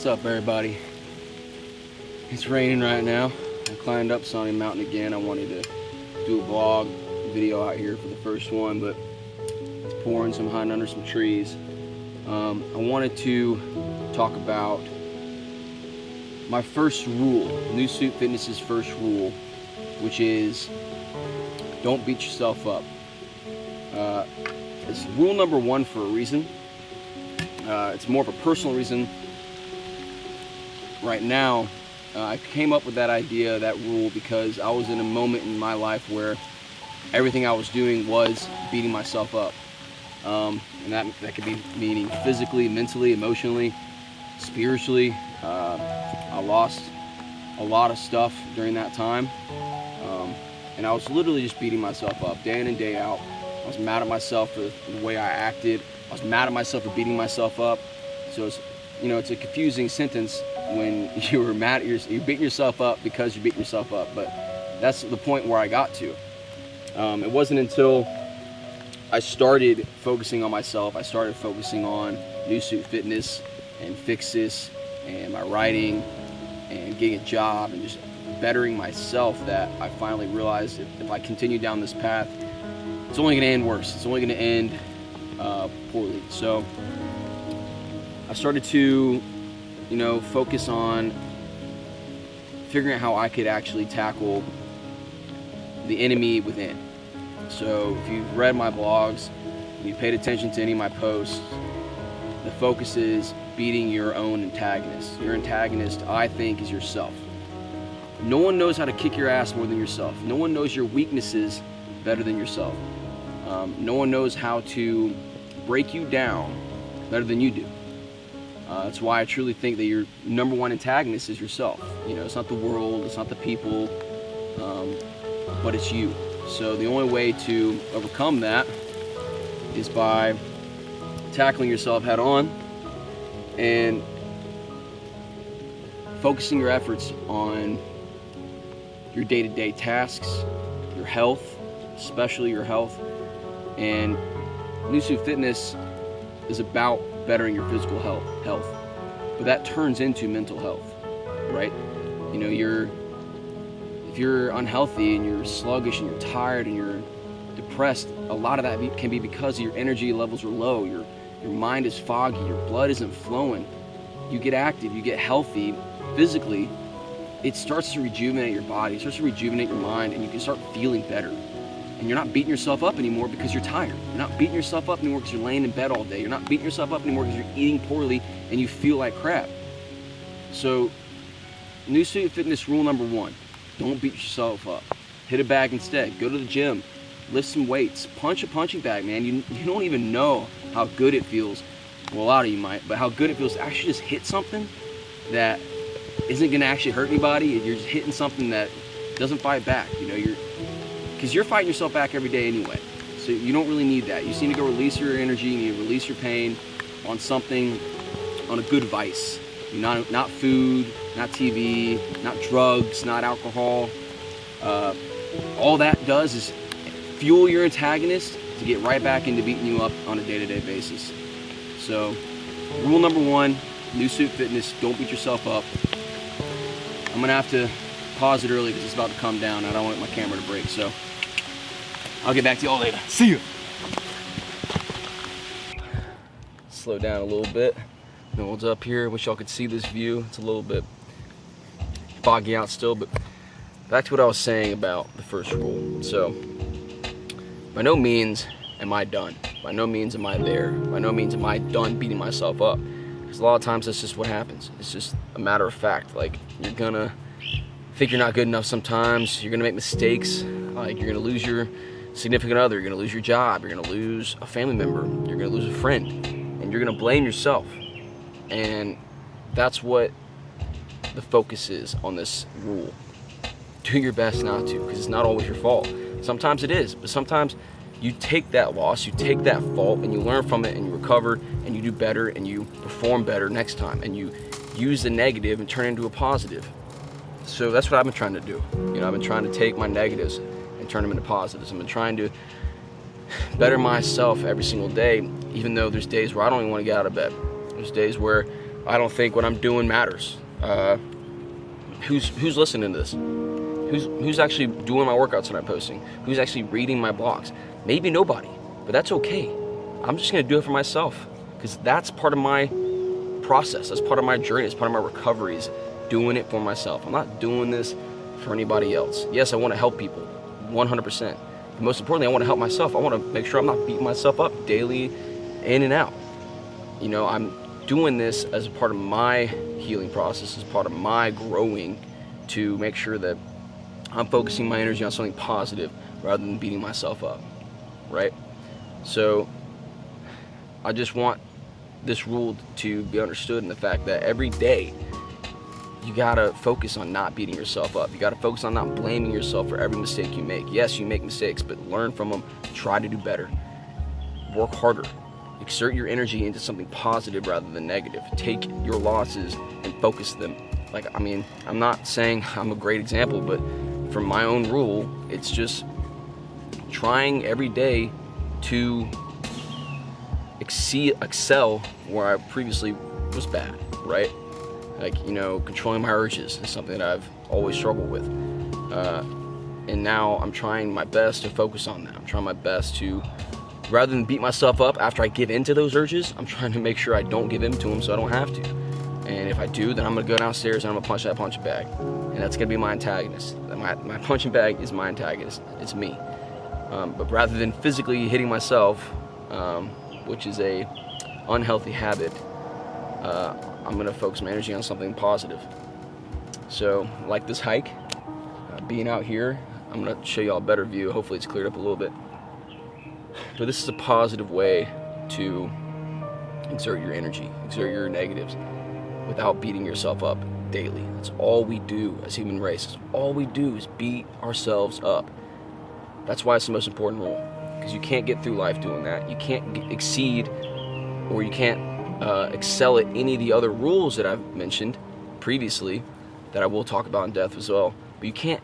What's up, everybody? It's raining right now. I climbed up Sunny Mountain again. I wanted to do a vlog video out here for the first one, but it's pouring, so I'm hiding under some trees. I wanted to talk about my first rule, New Suit Fitness's first rule, which is don't beat yourself up. It's rule number one for a reason. It's more of a personal reason. Right now, I came up with that idea, that rule, because I was in a moment in my life where everything I was doing was beating myself up. And that could be meaning physically, mentally, emotionally, spiritually. I lost a lot of stuff during that time. And I was literally just beating myself up day in and day out. I was mad at myself for the way I acted. I was mad at myself for beating myself up. So it's, it's a confusing sentence when you're mad at you're beating yourself up because you're beating yourself up. But that's the point where I got to. It wasn't until I started focusing on myself, I started focusing on New Suit Fitness and Fix This and my writing and getting a job and just bettering myself, that I finally realized if I continue down this path, it's only going to end worse. It's only going to end poorly. So I started to, focus on figuring out how I could actually tackle the enemy within. So if you've read my blogs, and you paid attention to any of my posts, the focus is beating your own antagonist. Your antagonist, I think, is yourself. No one knows how to kick your ass more than yourself. No one knows your weaknesses better than yourself. No one knows how to break you down better than you do. That's why I truly think that your number one antagonist is yourself. It's not the world, it's not the people, but it's you. So the only way to overcome that is by tackling yourself head on and focusing your efforts on your day-to-day tasks, your health, especially your health. And New Suit Fitness is about bettering your physical health, but that turns into mental health, right? If you're unhealthy and you're sluggish and you're tired and you're depressed, a lot of that can be because your energy levels are low, your mind is foggy, your blood isn't flowing. You get active, you get healthy physically, it starts to rejuvenate your body, it starts to rejuvenate your mind, and you can start feeling better. And you're not beating yourself up anymore because you're tired. You're not beating yourself up anymore because you're laying in bed all day. You're not beating yourself up anymore because you're eating poorly and you feel like crap. So, New Suit Fitness rule number one, don't beat yourself up. Hit a bag instead. Go to the gym. Lift some weights. Punch a punching bag, man. You don't even know how good it feels. Well, a lot of you might, but how good it feels to actually just hit something that isn't going to actually hurt anybody. You're just hitting something that doesn't fight back. Because you're fighting yourself back every day anyway. So you don't really need that. You just need to go release your energy, you need to release your pain on something, on a good vice. Not food, not TV, not drugs, not alcohol. All that does is fuel your antagonist to get right back into beating you up on a day-to-day basis. So, rule number one, New Suit Fitness, don't beat yourself up. I'm gonna have to pause it early because it's about to come down. I don't want my camera to break, so I'll get back to y'all later. See you. Slow down a little bit. No one's up here. Wish y'all could see this view. It's a little bit foggy out still, but back to what I was saying about the first rule. So, by no means am I done. By no means am I there. By no means am I done beating myself up. Because a lot of times that's just what happens. It's just a matter of fact. Like, you're gonna think you're not good enough sometimes. You're gonna make mistakes. Like, you're gonna lose your significant other, you're gonna lose your job, you're gonna lose a family member, you're gonna lose a friend, and you're gonna blame yourself. And that's what the focus is on this rule. Do your best not to, because it's not always your fault. Sometimes it is, but sometimes you take that loss, you take that fault, and you learn from it, and you recover, and you do better, and you perform better next time, and you use the negative and turn it into a positive. So that's what I've been trying to do. I've been trying to take my negatives and turn them into positives. I've been trying to better myself every single day, even though there's days where I don't even want to get out of bed. There's days where I don't think what I'm doing matters. Who's listening to this? Who's actually doing my workouts that I'm posting? Who's actually reading my blogs? Maybe nobody, but that's okay. I'm just gonna do it for myself, because that's part of my process. That's part of my journey. It's part of my recovery, is doing it for myself. I'm not doing this for anybody else. Yes, I want to help people, 100%. But most importantly, I want to help myself. I want to make sure I'm not beating myself up daily, in and out. You know, I'm doing this as a part of my healing process, as part of my growing, to make sure that I'm focusing my energy on something positive rather than beating myself up, right? So I just want this rule to be understood in the fact that every day you gotta focus on not beating yourself up. You gotta focus on not blaming yourself for every mistake you make. Yes, you make mistakes, but learn from them, try to do better, work harder, exert your energy into something positive rather than negative. Take your losses and focus them. Like, I mean, I'm not saying I'm a great example, but from my own rule, it's just trying every day to excel where I previously was bad, right? Like, you know, controlling my urges is something that I've always struggled with. And now I'm trying my best to focus on that. I'm trying my best to, rather than beat myself up after I give into those urges, I'm trying to make sure I don't give in to them so I don't have to. And if I do, then I'm gonna go downstairs and I'm gonna punch that punching bag. And that's gonna be my antagonist. My punching bag is my antagonist, it's me. But rather than physically hitting myself, which is a unhealthy habit, I'm gonna focus my energy on something positive. So, like this hike, being out here, I'm gonna show y'all a better view. Hopefully it's cleared up a little bit. But this is a positive way to exert your energy, exert your negatives, without beating yourself up daily. That's all we do as human race. All we do is beat ourselves up. That's why it's the most important rule, because you can't get through life doing that. You can't exceed, or you can't excel at any of the other rules that I've mentioned previously, that I will talk about in depth as well. But you can't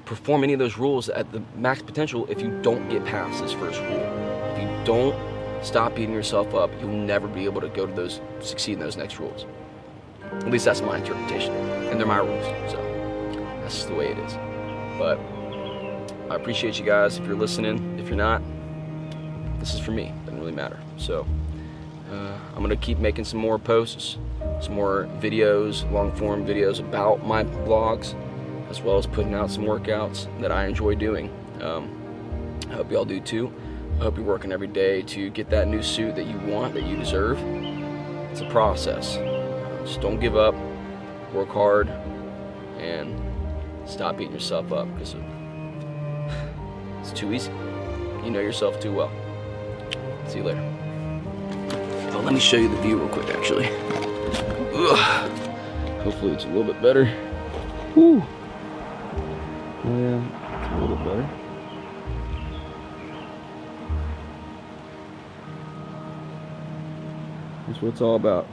perform any of those rules at the max potential if you don't get past this first rule. If you don't stop beating yourself up, you'll never be able to succeed in those next rules. At least that's my interpretation, and they're my rules, so that's just the way it is. But I appreciate you guys if you're listening. If you're not, this is for me. It doesn't really matter. So I'm gonna keep making some more posts, some more videos, long-form videos about my blogs, as well as putting out some workouts that I enjoy doing. I hope y'all do too. I hope you're working every day to get that new suit that you want, that you deserve. It's a process. Just don't give up, work hard, and stop beating yourself up, because it's too easy. You know yourself too well. See you later. Oh, let me show you the view real quick, actually. Ugh. Hopefully it's a little bit better. Whew. Yeah, it's a little bit better. That's what it's all about.